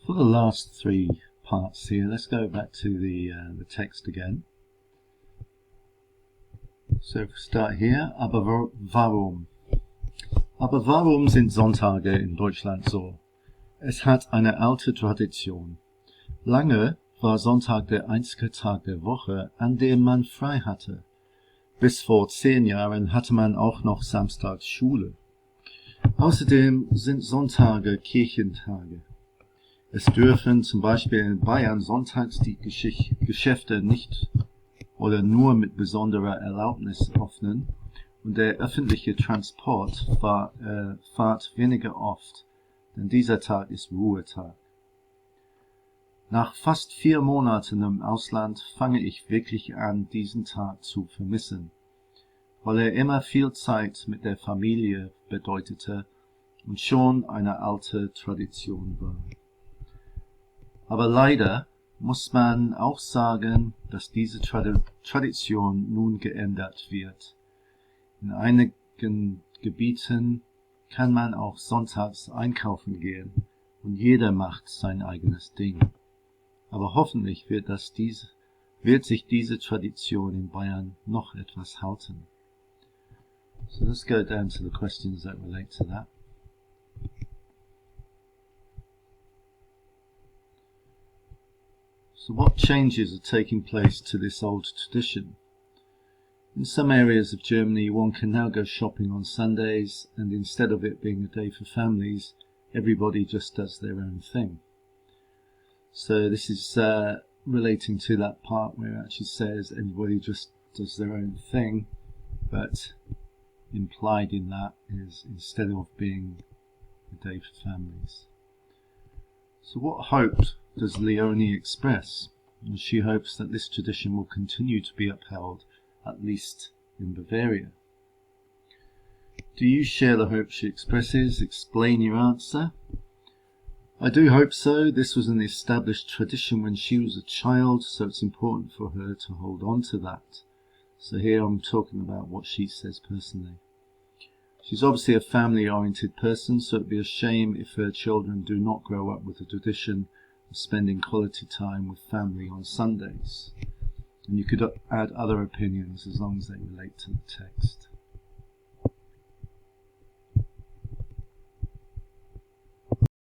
For the last three parts here, let's go back to the text again. So if we start here, aber warum? Aber warum sind Sonntage in Deutschland so? Es hat eine alte Tradition. Lange war Sonntag der einzige Tag der Woche, an dem man frei hatte. Bis vor 10 Jahren hatte man auch noch samstags Schule. Außerdem sind Sonntage Kirchentage. Es dürfen zum Beispiel in Bayern sonntags die Geschäfte nicht oder nur mit besonderer Erlaubnis öffnen und der öffentliche Transport fahrt weniger oft, denn dieser Tag ist Ruhetag. Nach fast 4 Monaten im Ausland fange ich wirklich an, diesen Tag zu vermissen, weil er immer viel Zeit mit der Familie bedeutete und schon eine alte Tradition war. Aber leider muss man auch sagen, dass diese Tradition nun geändert wird. In einigen Gebieten kann man auch sonntags einkaufen gehen und jeder macht sein eigenes Ding. Aber hoffentlich wird sich diese Tradition in Bayern noch etwas halten. So let's go down to the questions that relate to that. So what changes are taking place to this old tradition? In some areas of Germany, one can now go shopping on Sundays, and instead of it being a day for families, everybody just does their own thing. So this is relating to that part where it actually says everybody just does their own thing, but implied in that is instead of being a day for families. So what hope does Leonie express? And she hopes that this tradition will continue to be upheld, at least in Bavaria. Do you share the hope she expresses? Explain your answer. I do hope so. This was an established tradition when she was a child, so it's important for her to hold on to that. So here I'm talking about what she says personally. She's obviously a family-oriented person, so it'd be a shame if her children do not grow up with the tradition of spending quality time with family on Sundays. And you could add other opinions as long as they relate to the text.